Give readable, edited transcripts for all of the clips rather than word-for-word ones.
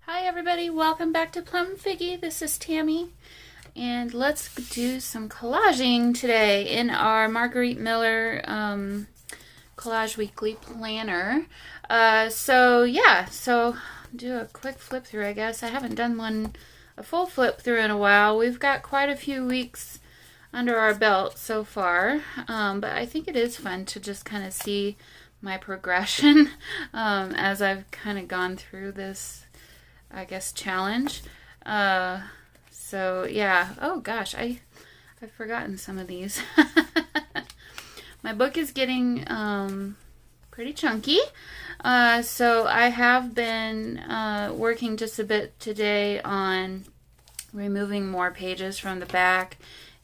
Hi everybody, welcome back to Plum Figgy. This is Tammy, and let's do some collaging today in our Margarete Miller Collage Weekly Planner. So do a quick flip through, I guess. I haven't done a full flip through in a while. We've got quite a few weeks under our belt so far, but I think it is fun to just kind of see my progression as I've kind of gone through this, I guess, challenge. So yeah. Oh gosh, I've forgotten some of these. My book is getting pretty chunky. So I have been working just a bit today on removing more pages from the back,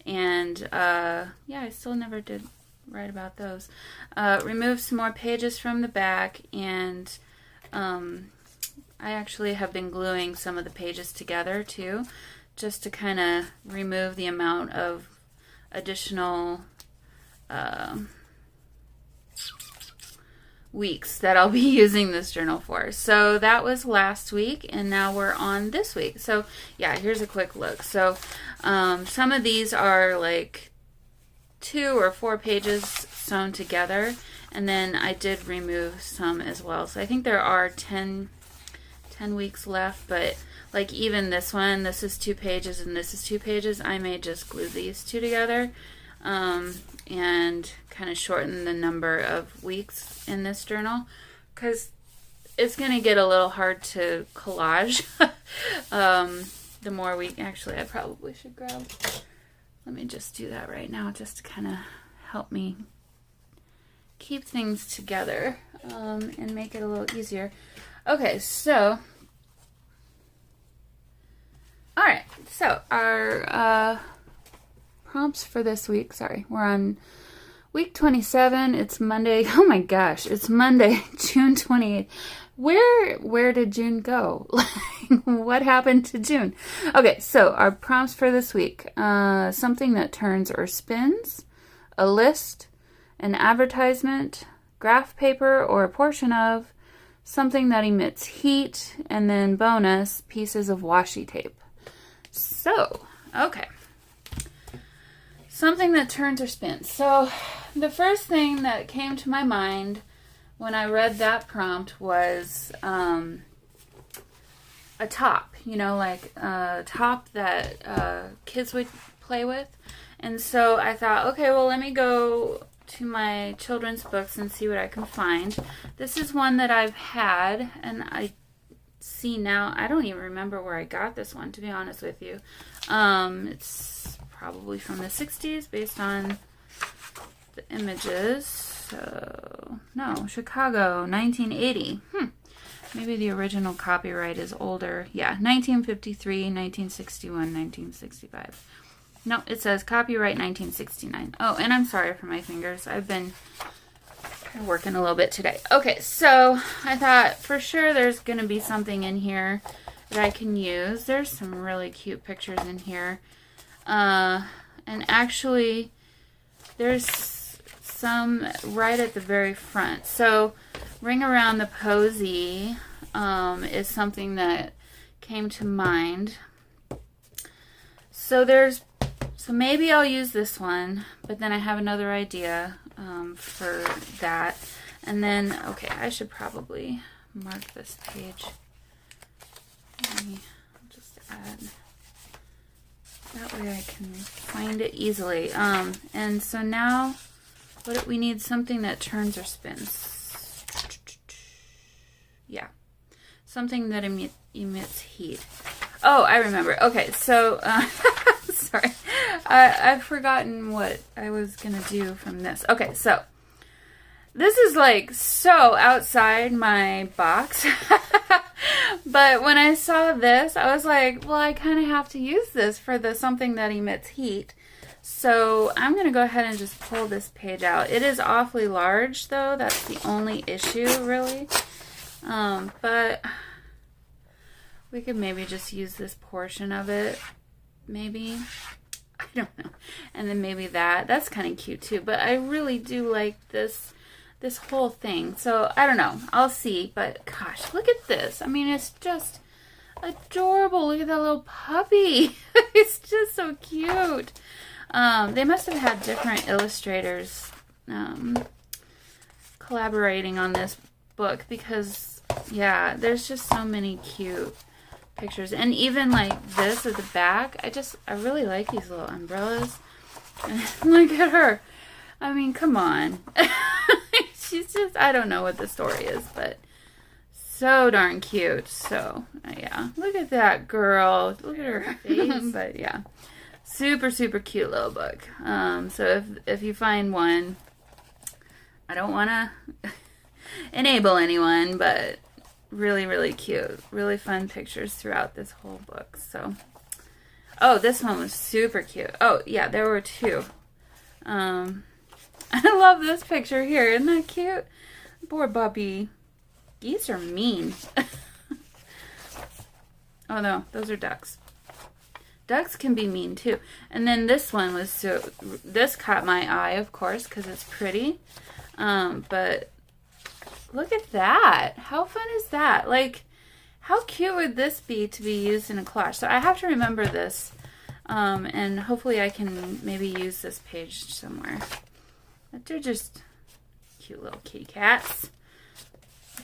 and yeah, I still never did write about those. Remove some more pages from the back, and I actually have been gluing some of the pages together too, just to kind of remove the amount of additional weeks that I'll be using this journal for. So that was last week, and now we're on this week. So yeah, here's a quick look. So some of these are like 2 or 4 pages sewn together, and then I did remove some as well. So I think there are 10 weeks left, but like even this one, this is 2 pages and this is 2 pages. I may just glue these 2 together and kind of shorten the number of weeks in this journal, because it's going to get a little hard to collage. The more we, actually I probably should grab, let me just do that right now just to kind of help me keep things together and make it a little easier. Okay, so, all right, so our prompts for this week, sorry, we're on week 27, it's Monday, oh my gosh, it's Monday, June 28th. Where did June go? What happened to June? Okay, so our prompts for this week, something that turns or spins, a list, an advertisement, graph paper or a portion of, something that emits heat, and then bonus, pieces of washi tape. So, okay. Something that turns or spins. So, the first thing that came to my mind when I read that prompt was a top, like a top that kids would play with. And so I thought, okay, well, let me go to my children's books and see what I can find. This is one that I've had, and I see now, I don't even remember where I got this one, to be honest with you. It's probably from the 60s based on the images. So, no, Chicago, 1980. Maybe the original copyright is older. Yeah, 1953, 1961, 1965. No, it says copyright 1969. Oh, and I'm sorry for my fingers. I've been kind of working a little bit today. Okay, so I thought for sure there's going to be something in here that I can use. There's some really cute pictures in here. And actually, there's some right at the very front. So, Ring Around the Posy is something that came to mind. So maybe I'll use this one, but then I have another idea for that. And then, okay, I should probably mark this page. Let me just add, that way I can find it easily. And so now, we need something that turns or spins. Yeah, something that emits heat. Oh, I remember. Okay, so, sorry. I've forgotten what I was going to do from this. Okay, so, this is like so outside my box. But when I saw this, I was like, well, I kind of have to use this for something that emits heat. So I'm going to go ahead and just pull this page out. It is awfully large, though. That's the only issue, really. But we could maybe just use this portion of it. Maybe. I don't know. And then maybe that's kind of cute, too. But I really do like this whole thing. So I don't know. I'll see. But gosh, look at this. I mean, it's just adorable. Look at that little puppy. It's just so cute. They must have had different illustrators collaborating on this book because, yeah, there's just so many cute pictures. And even like this at the back, I really like these little umbrellas. Look at her. I mean, come on. She's just, I don't know what the story is, but so darn cute. So, yeah. Look at that girl. Look at her face. But, yeah. Super, super cute little book. So, if you find one, I don't want to enable anyone, but really, really cute. Really fun pictures throughout this whole book. So, oh, this one was super cute. Oh, yeah, there were two. I love this picture here. Isn't that cute? Poor puppy. Geese are mean. Oh no, those are ducks. Ducks can be mean too. And then this one was this caught my eye, of course, because it's pretty. But look at that. How fun is that? Like, how cute would this be to be used in a collage? So I have to remember this. And hopefully I can maybe use this page somewhere. But they're just cute little kitty cats.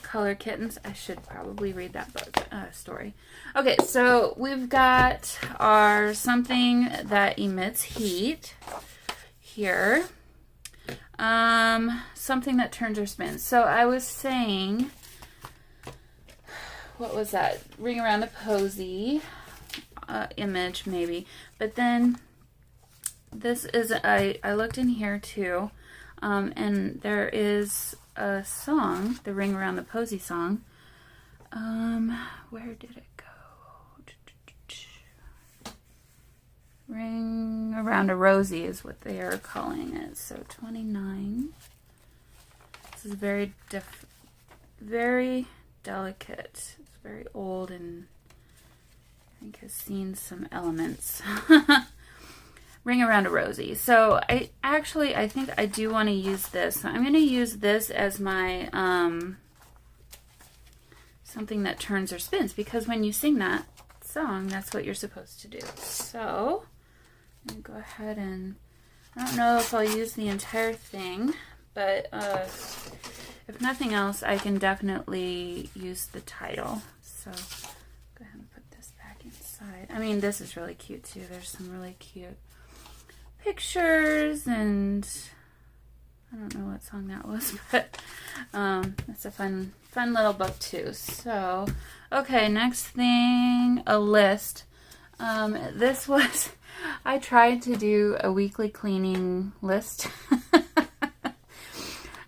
Color kittens. I should probably read that book story. Okay, so we've got our something that emits heat here. Something that turns or spins. So I was saying, what was that? Ring around the posy image maybe. But then this is, I looked in here too. And there is a song, the Ring Around the Posy song. Where did it go? Ring Around a Rosie is what they are calling it. So 29. This is very delicate. It's very old and I think has seen some elements. Ring Around a Rosie. So I think I do want to use this. So I'm going to use this as my something that turns or spins, because when you sing that song, that's what you're supposed to do. So I'm going to go ahead and, I don't know if I'll use the entire thing, but if nothing else, I can definitely use the title. So go ahead and put this back inside. I mean, this is really cute too. There's some really cute pictures, and I don't know what song that was, but it's a fun little book too. So, okay, next thing, a list. This was, I tried to do a weekly cleaning list.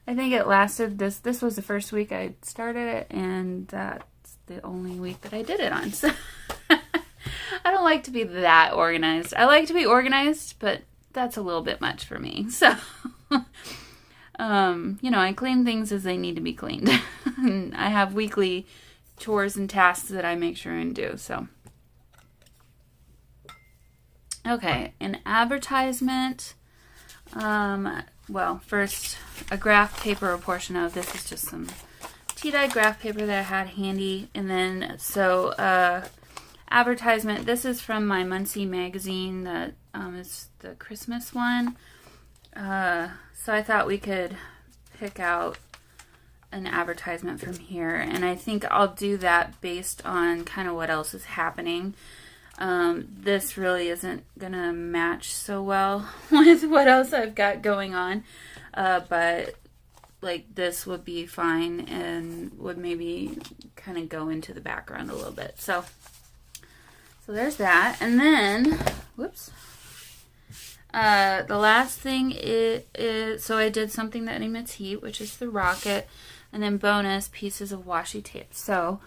I think it lasted, this was the first week I started it, and that's the only week that I did it on. So I don't like to be that organized. I like to be organized, but that's a little bit much for me. So, you know, I clean things as they need to be cleaned. And I have weekly chores and tasks that I make sure and do. So, okay, an advertisement. Well, first, a graph paper, a portion of this is just some tea-dyed graph paper that I had handy. And then, so, advertisement. This is from my Muncie magazine that is the Christmas one. So I thought we could pick out an advertisement from here, and I think I'll do that based on kind of what else is happening. This really isn't gonna match so well with what else I've got going on, but like this would be fine and would maybe kind of go into the background a little bit. So there's that. And then, whoops. The last thing is, so I did something that emits heat, which is the rocket, and then bonus pieces of washi tape. So,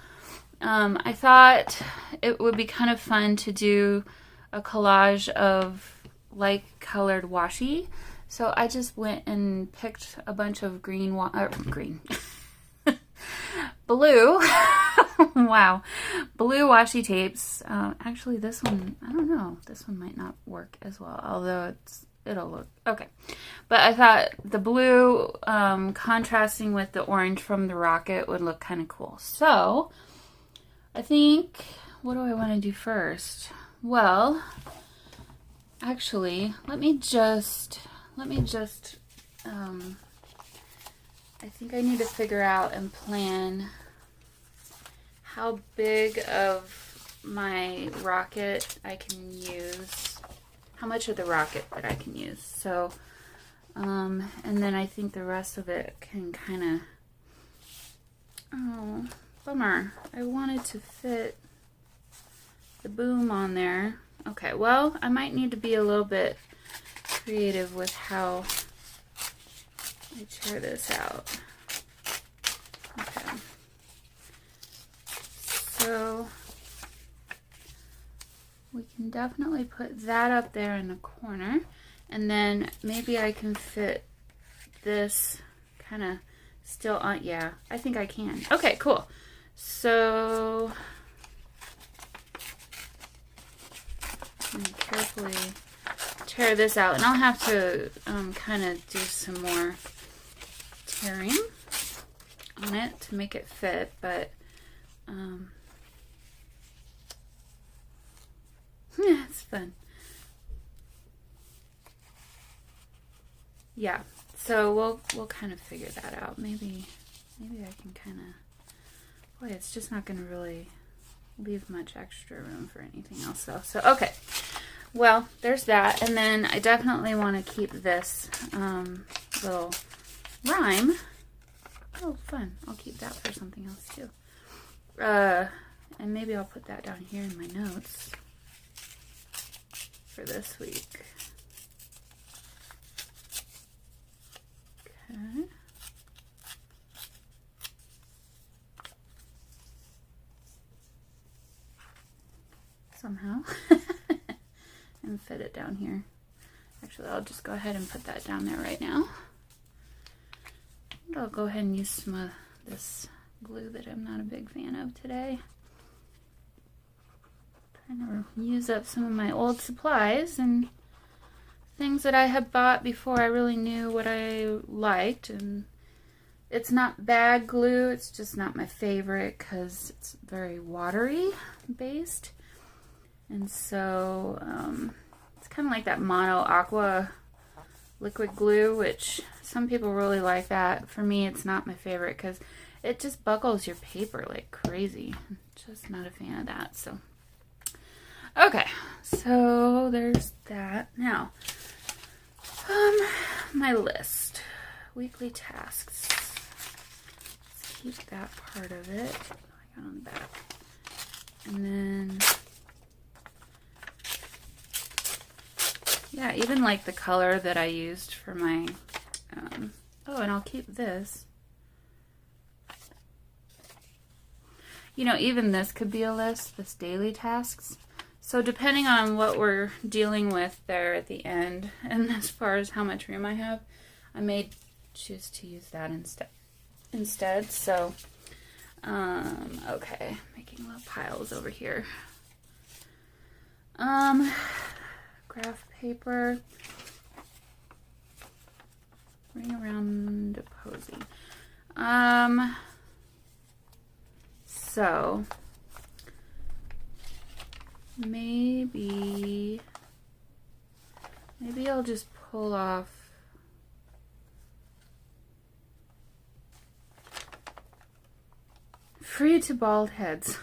I thought it would be kind of fun to do a collage of light colored washi. So I just went and picked a bunch of blue, wow, blue washi tapes. Actually, this one, I don't know, this one might not work as well, although it'll look okay. But I thought the blue contrasting with the orange from the rocket would look kind of cool. So I think what do I want to do first? Well, actually, let me just, I think I need to figure out and plan how big of my rocket I can use, how much of the rocket that I can use. So, and then I think the rest of it can kind of, oh, bummer. I wanted to fit the boom on there. Okay, well, I might need to be a little bit creative with how I tear this out. Okay. So we can definitely put that up there in the corner, and then maybe I can fit this kind of still on. Yeah, I think I can. Okay, cool. So I'm gonna carefully tear this out, and I'll have to kind of do some more tearing on it to make it fit, but yeah, it's fun. Yeah, so we'll kind of figure that out. Maybe I can kind of, boy, it's just not going to really leave much extra room for anything else though. So okay, well, there's that, and then I definitely want to keep this little rhyme. Oh, fun. I'll keep that for something else too. And maybe I'll put that down here in my notes for this week. Okay. Somehow. And fit it down here. Actually, I'll just go ahead and put that down there right now. I'll go ahead and use some of this glue that I'm not a big fan of today. Trying to use up some of my old supplies and things that I had bought before I really knew what I liked. And it's not bad glue, it's just not my favorite because it's very watery based. And so it's kind of like that Mono Aqua liquid glue, which some people really like that. For me, it's not my favorite because it just buckles your paper like crazy. I'm just not a fan of that. So, okay, so there's that. Now, my list, weekly tasks. Let's keep that part of it. I got on the back, and then. Yeah, even like the color that I used for my, oh, and I'll keep this. You know, even this could be a list, this daily tasks. So depending on what we're dealing with there at the end, and as far as how much room I have, I may choose to use that instead. So, okay, making little piles over here. Graph paper, ring around a posy. So maybe I'll just pull off free to bald heads.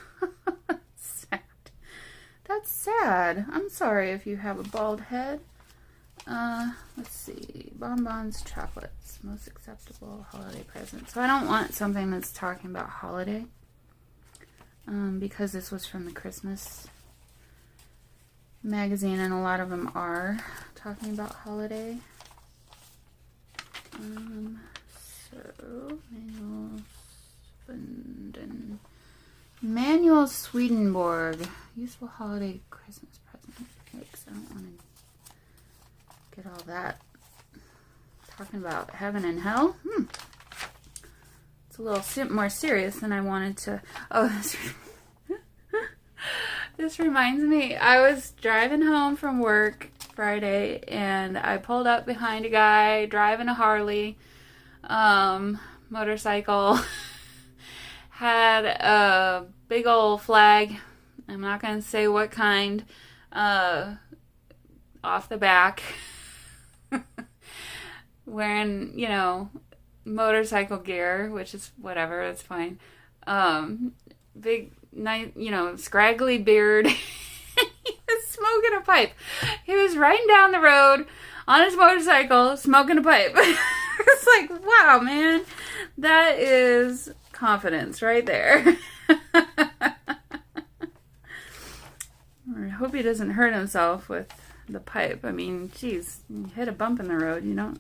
That's sad. I'm sorry if you have a bald head. Let's see. Bonbons, chocolates, most acceptable holiday present. So I don't want something that's talking about holiday. Because this was from the Christmas magazine, and a lot of them are talking about holiday. So, Manuel Swedenborg, useful holiday Christmas present. Yikes, I don't want to get all that. Talking about heaven and hell. It's a little more serious than I wanted to. Oh, this reminds me. I was driving home from work Friday, and I pulled up behind a guy driving a Harley motorcycle. Had a big old flag I'm not going to say what kind off the back. Wearing, you know, motorcycle gear, which is whatever, it's fine. Big, nice, you know, scraggly beard. He was smoking a pipe. He was riding down the road on his motorcycle, smoking a pipe. It's like, wow, man, that is confidence right there. I hope he doesn't hurt himself with the pipe. I mean, geez, you hit a bump in the road, you know.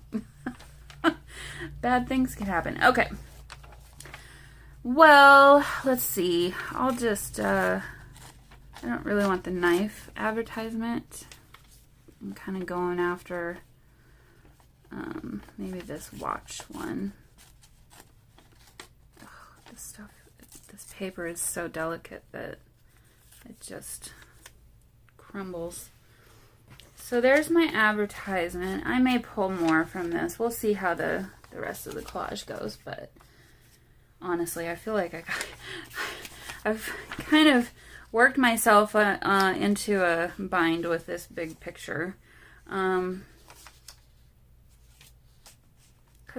Bad things can happen. Okay. Well, let's see. I'll just, I don't really want the knife advertisement. I'm kind of going after maybe this watch one. Oh, this paper is so delicate that it just crumbles. So there's my advertisement. I may pull more from this. We'll see how the rest of the collage goes, but honestly, I feel like I've kind of worked myself into a bind with this big picture. Because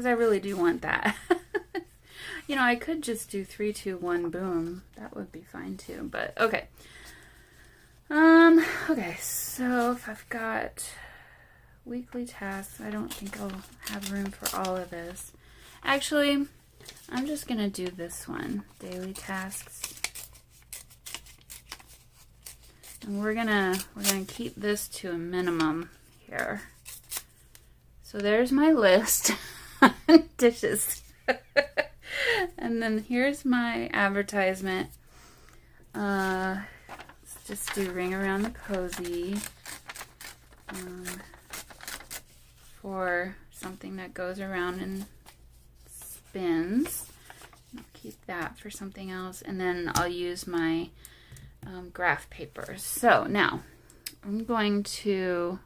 I really do want that. You know, I could just do 3, 2, 1, boom. That would be fine too, but okay. Okay, so if I've got weekly tasks, I don't think I'll have room for all of this. Actually, I'm just gonna do this one, daily tasks. And we're gonna keep this to a minimum here. So there's my list. Dishes. And then here's my advertisement. Just do ring around the posy for something that goes around and spins. I'll keep that for something else, and then I'll use my graph papers. So now I'm going to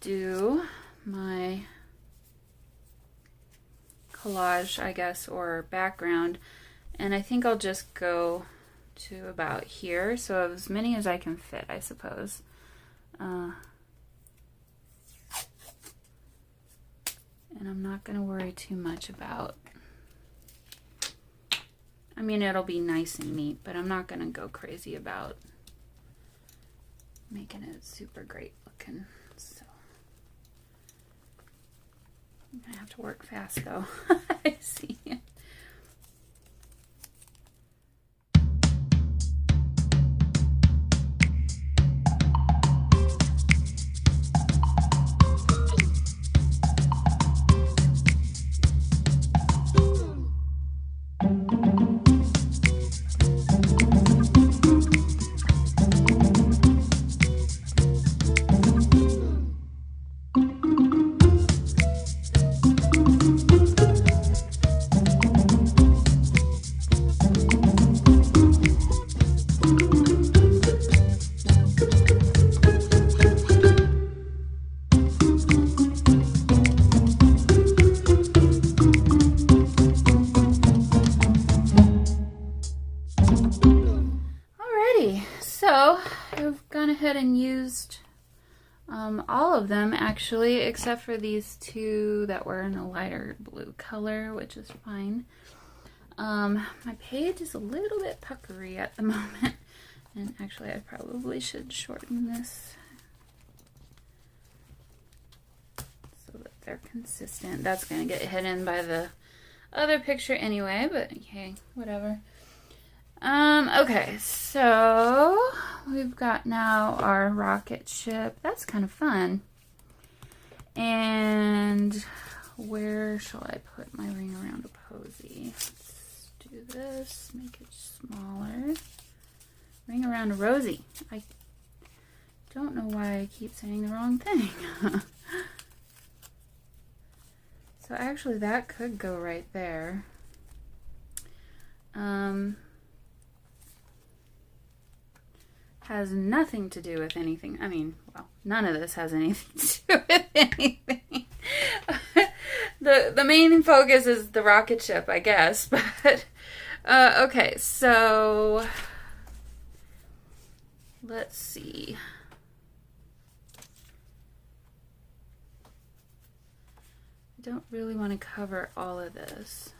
do my collage, I guess, or background, and I think I'll just go to about here, so as many as I can fit, I suppose. And I'm not going to worry too much about, I mean, it'll be nice and neat, but I'm not going to go crazy about making it super great looking. So I'm going to have to work fast though. I see. And used all of them actually, except for these two that were in a lighter blue color, which is fine. My page is a little bit puckery at the moment, and actually I probably should shorten this so that they're consistent. That's going to get hidden by the other picture anyway, but okay, whatever. Okay, so we've got now our rocket ship. That's kind of fun. And where shall I put my ring around a posy? Let's do this, make it smaller. Ring around a rosy. I don't know why I keep saying the wrong thing. So actually that could go right there. Has nothing to do with anything. I mean, well, none of this has anything to do with anything. The main focus is the rocket ship, I guess. But okay, so let's see. I don't really want to cover all of this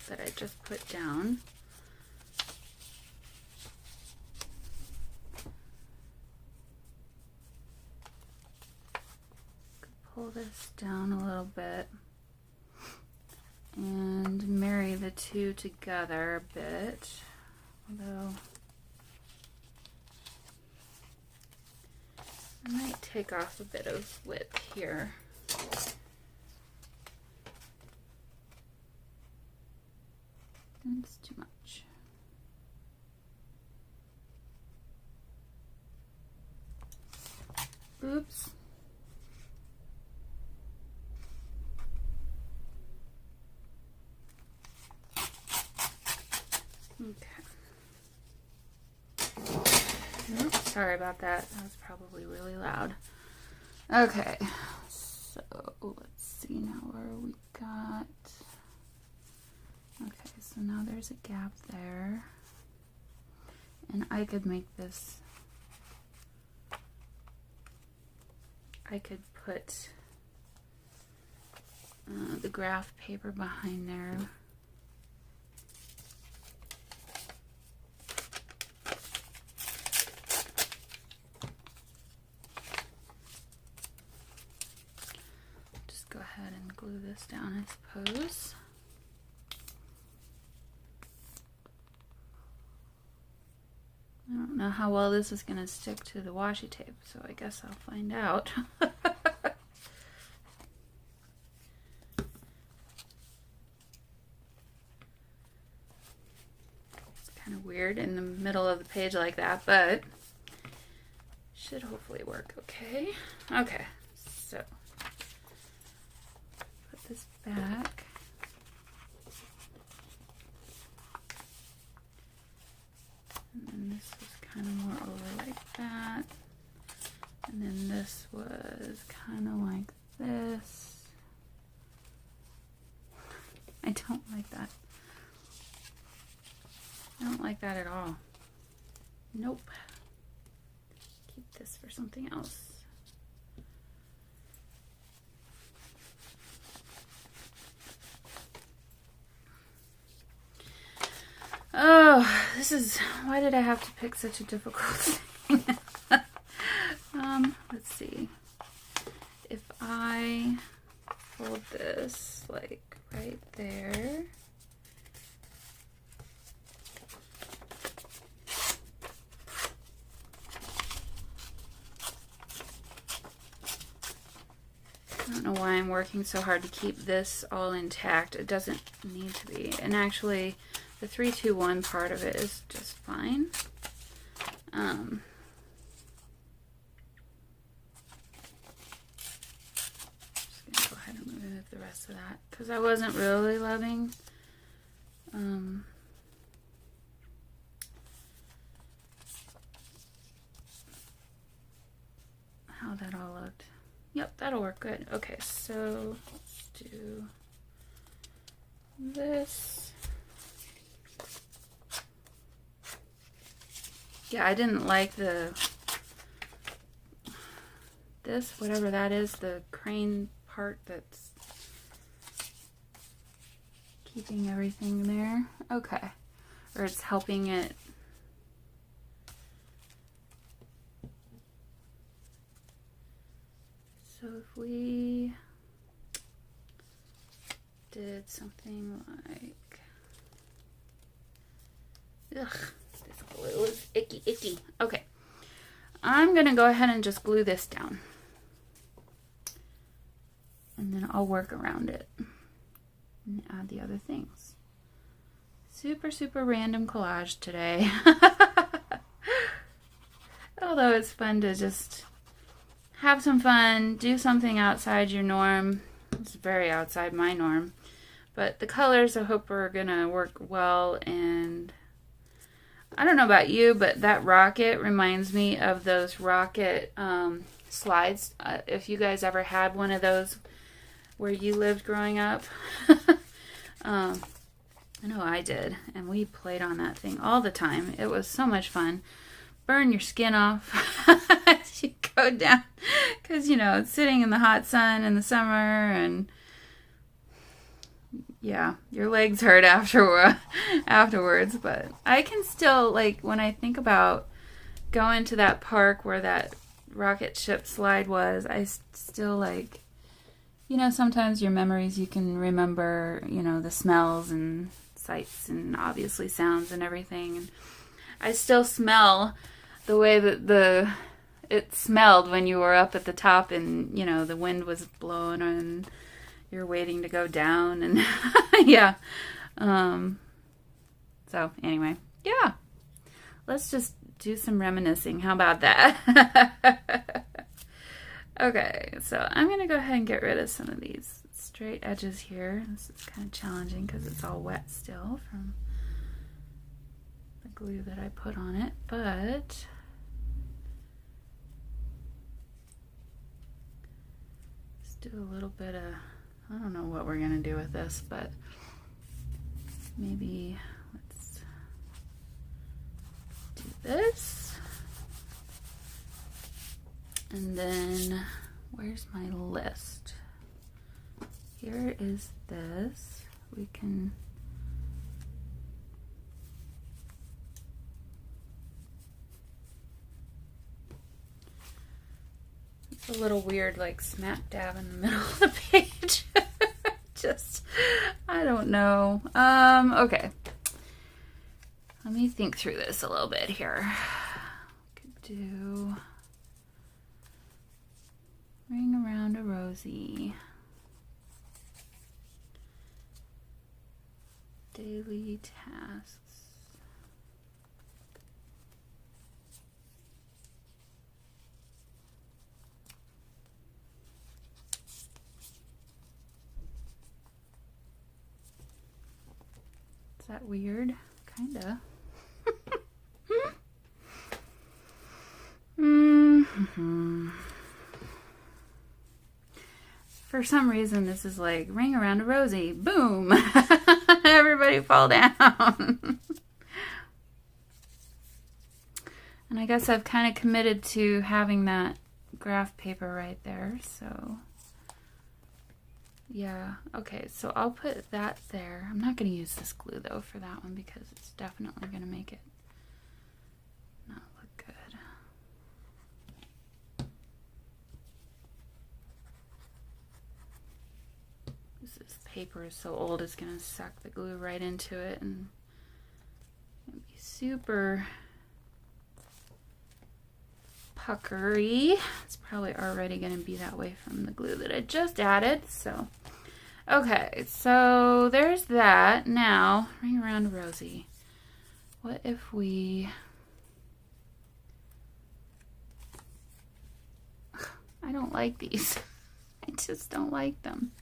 that I just put down. Pull this down a little bit and marry the two together a bit, although I might take off a bit of width here. That's too much. Oops. Okay. Oops, sorry about that. That was probably really loud. Okay, so let's see now where we got. Okay, so now there's a gap there. And I could make this, I could put the graph paper behind there. Go ahead and glue this down, I suppose. I don't know how well this is going to stick to the washi tape, so I guess I'll find out. It's kind of weird in the middle of the page like that, but should hopefully work okay. Okay, so this back. And then this was kind of more over like that. And then this was kind of like this. I don't like that. I don't like that at all. Nope. Keep this for something else. Oh, this is, why did I have to pick such a difficult thing? Let's see. If I fold this like right there. I don't know why I'm working so hard to keep this all intact. It doesn't need to be. And actually, the 3-2-1 part of it is just fine. Just gonna go ahead and remove the rest of that because I wasn't really loving how that all looked. Yep, that'll work good. Okay, so let's do this. Yeah, I didn't like this, whatever that is, the crane part that's keeping everything there. Okay. Or it's helping it. So if we did something like, ugh, this glue is icky. Okay, I'm gonna go ahead and just glue this down. And then I'll work around it and add the other things. Super random collage today. Although it's fun to just have some fun, do something outside your norm. It's very outside my norm. But the colors I hope are gonna work well, and I don't know about you, but that rocket reminds me of those rocket slides. If you guys ever had one of those where you lived growing up. I know I did, and we played on that thing all the time. It was so much fun. burn your skin off as you go down, because you know it's sitting in the hot sun in the summer, and yeah, your legs hurt afterwards. But I can still, like, when I think about going to that park where that rocket ship slide was, I still, like, you know, sometimes your memories, you can remember, you know, the smells and sights and obviously sounds and everything. And I still smell the way that it smelled when you were up at the top and, you know, the wind was blowing and you're waiting to go down. And yeah. So anyway, yeah. Let's just do some reminiscing. How about that? Okay, so I'm going to go ahead and get rid of some of these straight edges here. This is kind of challenging because it's all wet still from the glue that I put on it, but let's do a little bit of, I don't know what we're going to do with this, but maybe let's do this. And then, where's my list? Here is this. We can it's a little weird, like smack dab in the middle of the page. Just, I don't know. Okay. Let me think through this a little bit here. Could do ring around a rosy. Daily tasks. Is that weird? Kinda. For some reason, this is like ring around a rosy. Boom! Everybody fall down. And I guess I've kind of committed to having that graph paper right there. So, yeah. Okay, so I'll put that there. I'm not going to use this glue, though, for that one because it's definitely going to make it not look good. This paper is so old, it's going to suck the glue right into it and it'll be super puckery. It's probably already going to be that way from the glue that I just added. So, okay, so there's that. Now, ring around a rosy. What if we... I don't like these. I just don't like them.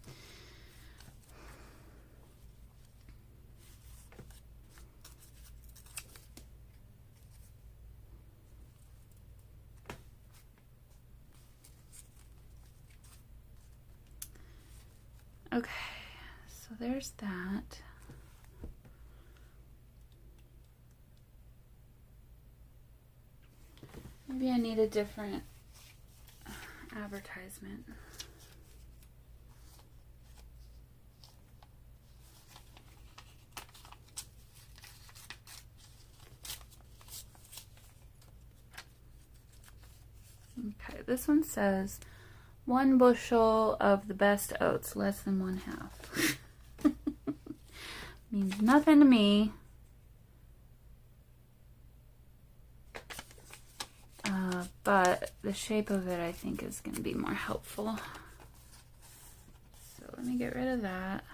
Okay, so there's that. Maybe I need a different advertisement. Okay, this one says 1 bushel of the best oats, less than 1/2. Means nothing to me. But the shape of it, I think, is going to be more helpful. So let me get rid of that.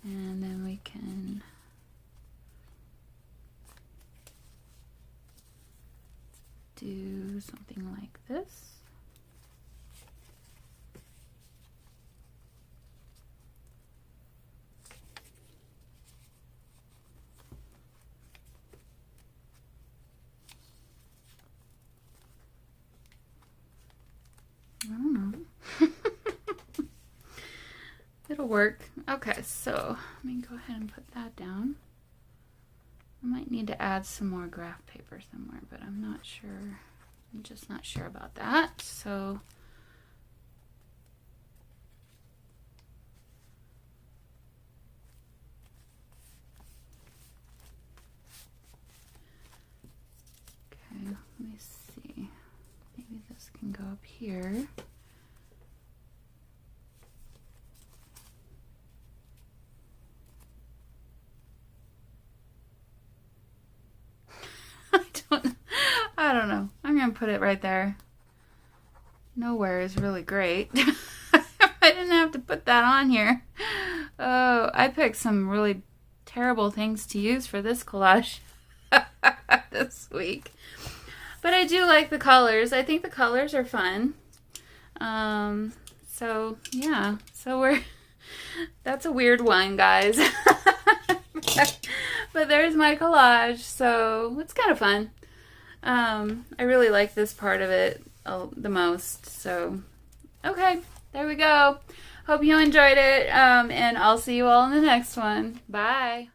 And then we can do something like this. I don't know. It'll work. Okay, so let me go ahead and put that down. I might need to add some more graph paper somewhere, but I'm not sure. I'm just not sure about that. So okay, let me see. Maybe this can go up here. I don't know. I'm going to put it right there. Nowhere is really great. I didn't have to put that on here. Oh, I picked some really terrible things to use for this collage this week. But I do like the colors. I think the colors are fun. So, yeah. So that's a weird one, guys. But there's my collage. So, it's kind of fun. I really like this part of it the most. So, okay, there we go. Hope you enjoyed it, and I'll see you all in the next one. Bye.